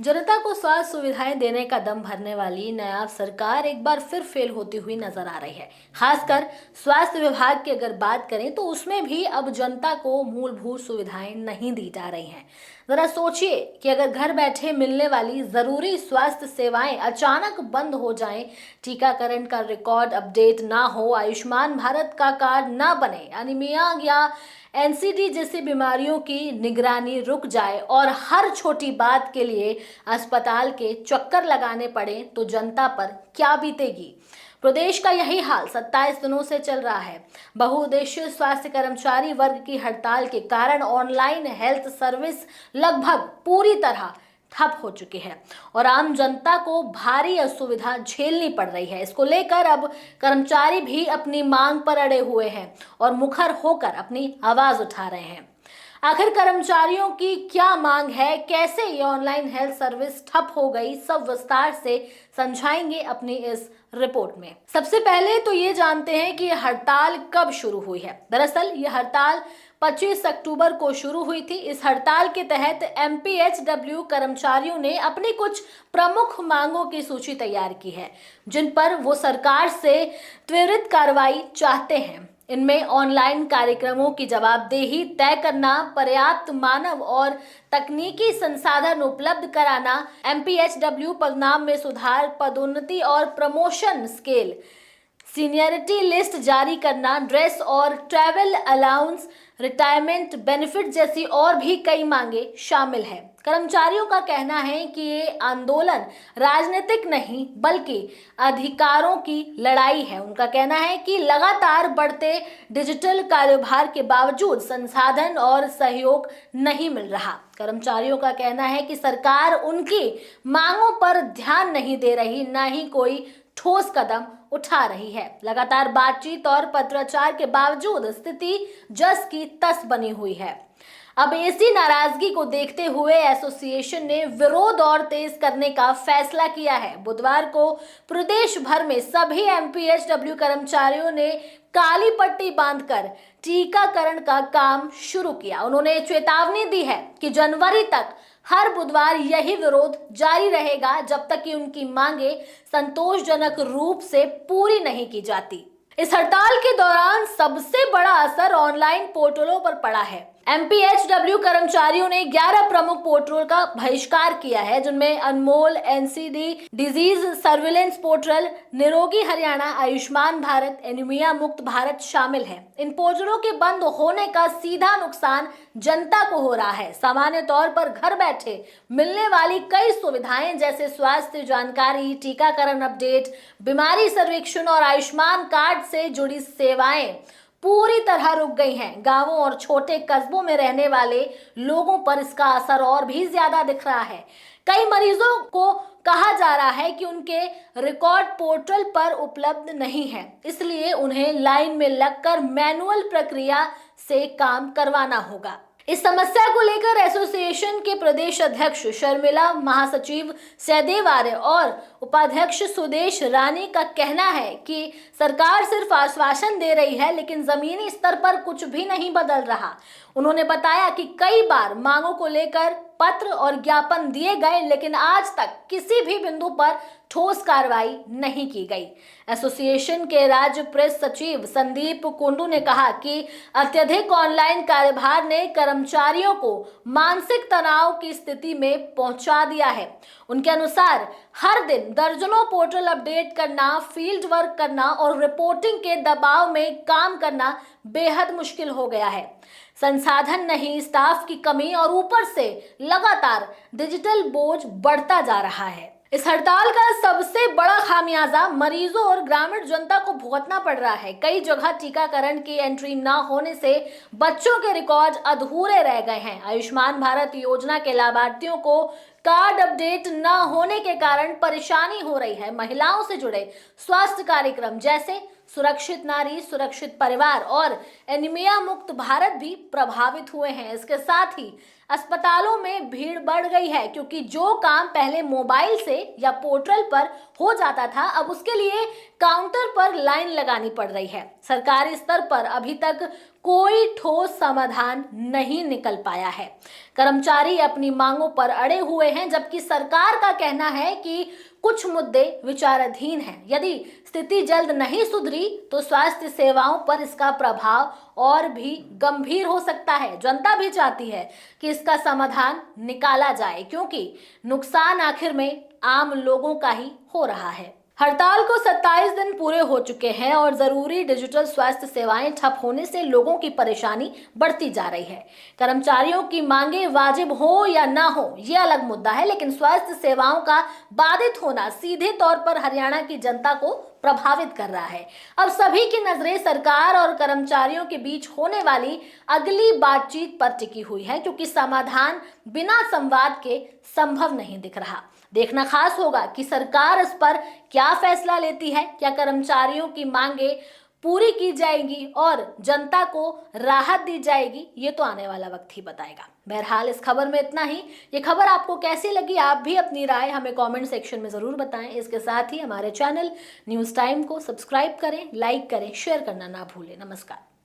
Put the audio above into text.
जनता को स्वास्थ्य सुविधाएं देने का दम भरने वाली नायाब सरकार एक बार फिर फेल होती हुई नजर आ रही है। खासकर स्वास्थ्य विभाग की अगर बात करें तो उसमें भी अब जनता को मूलभूत सुविधाएं नहीं दी जा रही हैं। जरा सोचिए कि अगर घर बैठे मिलने वाली जरूरी स्वास्थ्य सेवाएं अचानक बंद हो जाएं, टीकाकरण का रिकॉर्ड अपडेट ना हो, आयुष्मान भारत का कार्ड ना बने, एनीमिया या एनसीडी जैसी बीमारियों की निगरानी रुक जाए और हर छोटी बात के लिए अस्पताल के चक्कर लगाने पड़े तो जनता पर क्या बीतेगी। प्रदेश का यही हाल 27 दिनों से चल रहा है। बहुउद्देशीय स्वास्थ्य कर्मचारी वर्ग की हड़ताल के कारण ऑनलाइन हेल्थ सर्विस लगभग पूरी तरह ठप हो चुकी है और आम जनता को भारी असुविधा झेलनी पड़ रही है। इसको लेकर अब कर्मचारी भी अपनी मांग पर अड़े हुए हैं और मुखर होकर अपनी आवाज उठा रहे हैं। आखिर कर्मचारियों की क्या मांग है, कैसे ये ऑनलाइन हेल्थ सर्विस ठप हो गई, सब विस्तार से समझाएंगे अपनी इस रिपोर्ट में। सबसे पहले तो ये जानते हैं कि यह हड़ताल कब शुरू हुई है। दरअसल ये हड़ताल 25 अक्टूबर को शुरू हुई थी। इस हड़ताल के तहत एमपीएचडब्ल्यू कर्मचारियों ने अपनी कुछ प्रमुख मांगों की सूची तैयार की है, जिन पर वो सरकार से त्वरित कार्रवाई चाहते हैं। इनमें ऑनलाइन कार्यक्रमों की जवाबदेही तय करना, पर्याप्त मानव और तकनीकी संसाधन उपलब्ध कराना, एमपीएचडब्ल्यू परिणाम में सुधार, पदोन्नति और प्रमोशन स्केल, सीनियरिटी लिस्ट जारी करना, ड्रेस और ट्रैवल अलाउंस, रिटायरमेंट बेनिफिट जैसी और भी कई मांगे शामिल हैं। कर्मचारियों का कहना है कि ये आंदोलन राजनीतिक नहीं बल्कि अधिकारों की लड़ाई है। उनका कहना है कि लगातार बढ़ते डिजिटल कारोबार के बावजूद संसाधन और सहयोग नहीं मिल रहा। कर्मचारियों का कहना है कि सरकार उनकी मांगों पर ध्यान नहीं दे रही, ना ही कोई ठोस कदम उठा रही है। लगातार बातचीत और पत्राचार के बावजूद स्थिति जस की तस बनी हुई है। अब इसी नाराजगी को देखते हुए एसोसिएशन ने विरोध और तेज करने का फैसला किया है। बुधवार को प्रदेश भर में सभी एमपीएचडब्ल्यू कर्मचारियों ने काली पट्टी बांधकर टीकाकरण का काम शुरू किया। उन्होंने चेतावनी दी है कि जनवरी तक हर बुधवार यही विरोध जारी रहेगा जब तक कि उनकी मांगे संतोषजनक रूप से पूरी नहीं की जाती। इस हड़ताल के दौरान सबसे बड़ा असर ऑनलाइन पोर्टलों पर पड़ा है। एमपीएचडब्ल्यू कर्मचारियों ने 11 प्रमुख पोर्टल का बहिष्कार किया है, जिनमें अनमोल, एनसीडी, डिजीज सर्विलेंस पोर्टल, निरोगी हरियाणा, आयुष्मान भारत, एनीमिया मुक्त भारत शामिल है। इन पोर्टलों के बंद होने का सीधा नुकसान जनता को हो रहा है। सामान्य तौर पर घर बैठे मिलने वाली कई सुविधाएं जैसे स्वास्थ्य जानकारी, टीकाकरण अपडेट, बीमारी सर्वेक्षण और आयुष्मान कार्ड से जुड़ी सेवाएं पूरी तरह रुक गई हैं। गांवों और छोटे कस्बों में रहने वाले लोगों पर इसका असर और भी ज्यादा दिख रहा है। कई मरीजों को कहा जा रहा है कि उनके रिकॉर्ड पोर्टल पर उपलब्ध नहीं है, इसलिए उन्हें लाइन में लगकर मैनुअल प्रक्रिया से काम करवाना होगा। इस समस्या को लेकर एसोसिएशन के प्रदेश अध्यक्ष शर्मिला, महासचिव सहदेव आर्य और उपाध्यक्ष सुदेश रानी का कहना है कि सरकार सिर्फ आश्वासन दे रही है, लेकिन जमीनी स्तर पर कुछ भी नहीं बदल रहा। उन्होंने बताया कि कई बार मांगों को लेकर पत्र और ज्ञापन दिए गए, लेकिन आज तक किसी भी बिंदु पर ठोस कार्रवाई नहीं की गई। एसोसिएशन के राज्य प्रेस सचिव संदीप कुंडू ने कहा कि अत्यधिक ऑनलाइन कार्यभार ने कर्मचारियों को मानसिक तनाव की स्थिति में पहुंचा दिया है। उनके अनुसार हर दिन दर्जनों पोर्टल अपडेट करना, फील्ड वर्क करना और रिपोर्टिंग के दबाव में काम करना बेहद मुश्किल हो गया है। संसाधन नहीं, स्टाफ की कमी और ऊपर से लगातार डिजिटल बोझ बढ़ता जा रहा है। इस हड़ताल का सबसे बड़ा खामियाजा मरीजों और ग्रामीण जनता को भुगतना पड़ रहा है। कई जगह टीकाकरण की एंट्री न होने से बच्चों के रिकॉर्ड अधूरे रह गए हैं। आयुष्मान भारत योजना के लाभार्थियों को कार्ड अपडेट न होने के कारण परेशानी हो रही है। महिलाओं से जुड़े स्वास्थ्य कार्यक्रम जैसे सुरक्षित नारी, सुरक्षित परिवार और एनीमिया मुक्त भारत भी प्रभावित हुए हैं। इसके साथ ही अस्पतालों में भीड़ बढ़ गई है, क्योंकि जो काम पहले मोबाइल से या पोर्टल पर हो जाता था, अब उसके लिए काउंटर पर लाइन लगानी पड़ रही है। सरकारी स्तर पर अभी तक कोई ठोस समाधान नहीं निकल पाया है। कर्मचारी अपनी मांगों पर अड़े हुए हैं, जबकि सरकार का कहना है कि कुछ मुद्दे विचाराधीन हैं। यदि स्थिति जल्द नहीं सुधरी तो स्वास्थ्य सेवाओं पर इसका प्रभाव और भी गंभीर हो सकता है। जनता भी चाहती है कि इसका समाधान निकाला जाए, क्योंकि नुकसान आखिर में आम लोगों का ही हो रहा है। हड़ताल को 27 दिन पूरे हो चुके हैं और जरूरी डिजिटल स्वास्थ्य सेवाएं ठप होने से लोगों की परेशानी बढ़ती जा रही है। कर्मचारियों की मांगे वाजिब हो या ना हो, यह अलग मुद्दा है, लेकिन स्वास्थ्य सेवाओं का बाधित होना सीधे तौर पर हरियाणा की जनता को प्रभावित कर रहा है। अब सभी की नजरें सरकार और कर्मचारियों के बीच होने वाली अगली बातचीत पर टिकी हुई है, क्योंकि समाधान बिना संवाद के संभव नहीं दिख रहा। देखना खास होगा कि सरकार इस पर क्या फैसला लेती है। क्या कर्मचारियों की मांगे पूरी की जाएगी और जनता को राहत दी जाएगी, ये तो आने वाला वक्त ही बताएगा। बहरहाल इस खबर में इतना ही। ये खबर आपको कैसी लगी, आप भी अपनी राय हमें कमेंट सेक्शन में जरूर बताएं। इसके साथ ही हमारे चैनल न्यूज़ टाइम को सब्सक्राइब करें, लाइक करें, शेयर करना ना भूलें। नमस्कार।